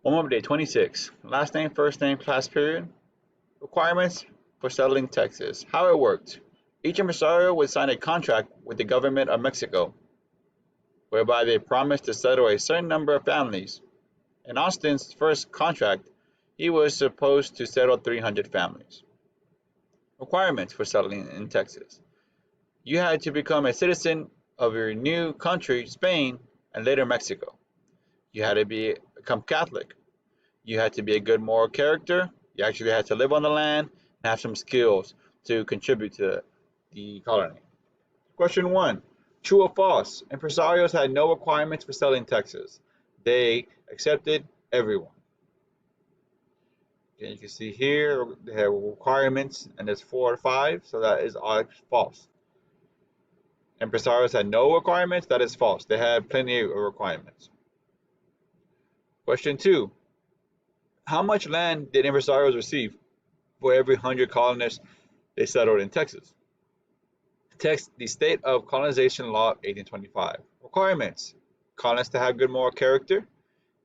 Warm-up day 26. Last name, first name, class period. Requirements for settling Texas. How it worked. Each impresario would sign a contract with the government of Mexico, whereby they promised to settle a certain number of families. In Austin's first contract, he was supposed to settle 300 families. Requirements for settling in Texas. You had to become a citizen of your new country, Spain, and later Mexico. You had to become Catholic. You had to be a good moral character. You actually had to live on the land and have some skills to contribute to the colony. Question 1. True or false? Impresarios had no requirements for selling Texas. They accepted everyone. And you can see here they have requirements, and there's 4 or 5, so that is all false. Impresarios had no requirements. That is false. They had plenty of requirements. Question 2. How much land did impresarios receive for every 100 colonists they settled in Texas? Text the State of Colonization Law of 1825. Requirements. Colonists to have good moral character.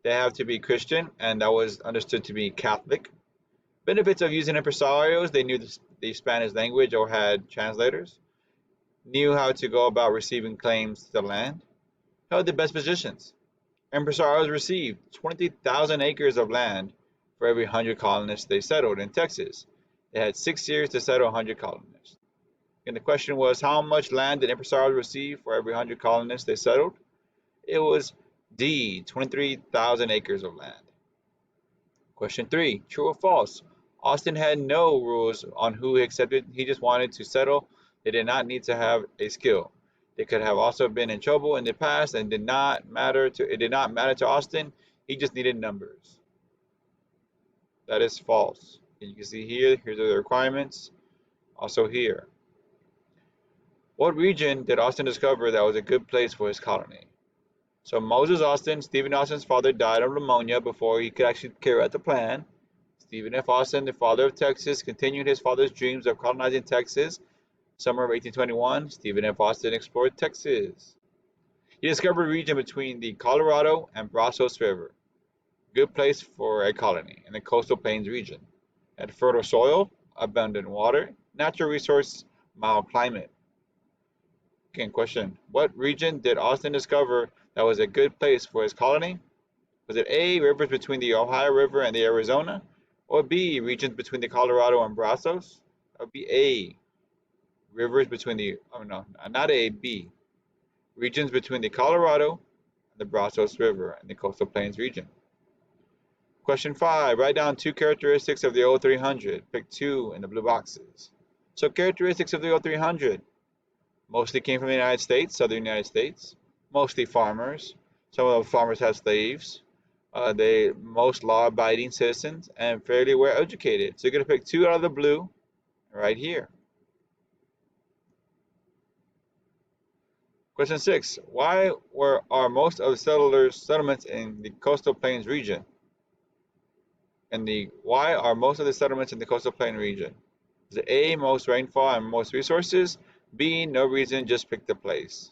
They have to be Christian, and that was understood to be Catholic. Benefits of using impresarios. They knew the Spanish language or had translators. Knew how to go about receiving claims to the land. Held the best positions. Impresarios received 20,000 acres of land for every 100 colonists they settled in Texas. They had 6 years to settle 100 colonists. And the question was, how much land did impresarios receive for every 100 colonists they settled? It was D, 23,000 acres of land. Question 3, true or false? Austin had no rules on who he accepted. He just wanted to settle. They did not need to have a skill. They could have also been in trouble in the past, and it did not matter to Austin. He just needed numbers. That is false. And you can see here, here's the requirements. Also here. What region did Austin discover that was a good place for his colony? So Moses Austin, Stephen Austin's father, died of pneumonia before he could actually carry out the plan. Stephen F. Austin, the father of Texas, continued his father's dreams of colonizing Texas. Summer of 1821, Stephen F. Austin explored Texas. He discovered a region between the Colorado and Brazos River. Good place for a colony in the coastal plains region. Had fertile soil, abundant water, natural resource, mild climate. Okay, question. What region did Austin discover that was a good place for his colony? Was it A, rivers between the Ohio River and the Arizona? Or B, regions between the Colorado and Brazos? That would be A, rivers between the, oh no, not A, B. Regions between the Colorado and the Brazos River and the coastal plains region. Question 5. Write down 2 characteristics of the O300. Pick 2 in the blue boxes. So characteristics of the O300. Mostly came from the United States, southern United States. Mostly farmers. Some of the farmers had slaves. Most law-abiding citizens and fairly well educated. So you're going to pick 2 out of the blue right here. Question 6. Why are most of the settlements in the coastal plains region? Why are most of the settlements in the coastal plain region? Is it A, most rainfall and most resources? B, no reason, just pick the place.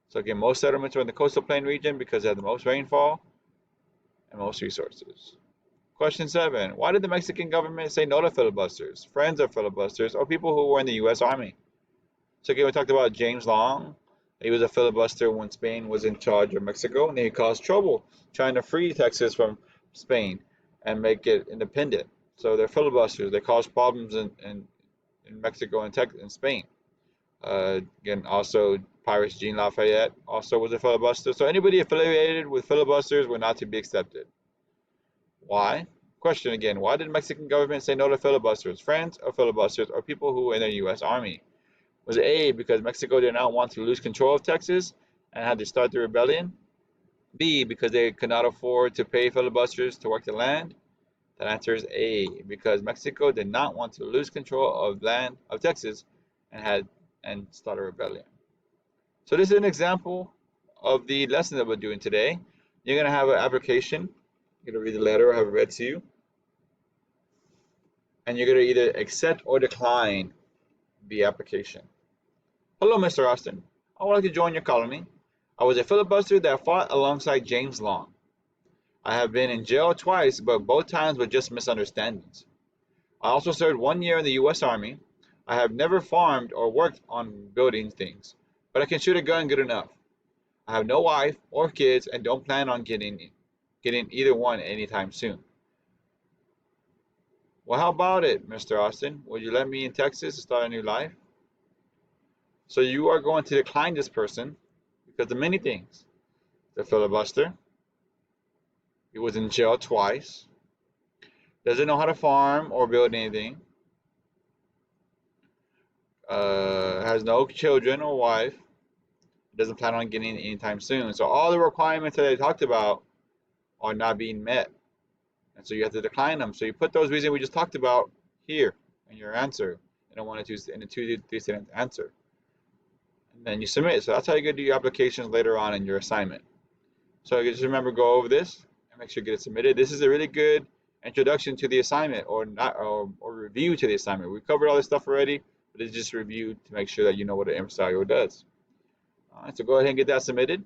So again, most settlements are in the coastal plain region because they have the most rainfall and most resources. Question 7. Why did the Mexican government say no to filibusters, friends of filibusters, or people who were in the U.S. Army? So again, we talked about James Long. He was a filibuster when Spain was in charge of Mexico, and he caused trouble trying to free Texas from Spain and make it independent. So they're filibusters. They cause problems in Mexico and Spain. Again, also Pirates Jean Lafayette also was a filibuster. So anybody affiliated with filibusters were not to be accepted. Why? Question again, why did the Mexican government say no to filibusters, friends of filibusters, or people who were in the U.S. Army? Was it A, because Mexico did not want to lose control of Texas and had to start the rebellion? B, because they could not afford to pay filibusters to work the land? That answer is A, because Mexico did not want to lose control of land of Texas and start a rebellion. So this is an example of the lesson that we're doing today. You're going to have an application. You're going to read the letter I have read to you. And you're going to either accept or decline the application. Hello, Mr. Austin. I would like to join your colony. I was a filibuster that fought alongside James Long. I have been in jail twice, but both times were just misunderstandings. I also served 1 year in the U.S. Army. I have never farmed or worked on building things, but I can shoot a gun good enough. I have no wife or kids and don't plan on getting either one anytime soon. Well, how about it, Mr. Austin? Would you let me in Texas to start a new life? So you are going to decline this person because of many things. The filibuster, he was in jail twice, doesn't know how to farm or build anything, has no children or wife, doesn't plan on getting anytime soon. So all the requirements that I talked about are not being met. And so you have to decline them. So you put those reasons we just talked about here in your answer in a one or two in a 2 to 3 sentence answer. And then you submit. So that's how you get to do your applications later on in your assignment. So just remember, go over this and make sure you get it submitted. This is a really good introduction to the assignment or review to the assignment. We covered all this stuff already, but it's just review to make sure that you know what an impresario does. All right, so go ahead and get that submitted.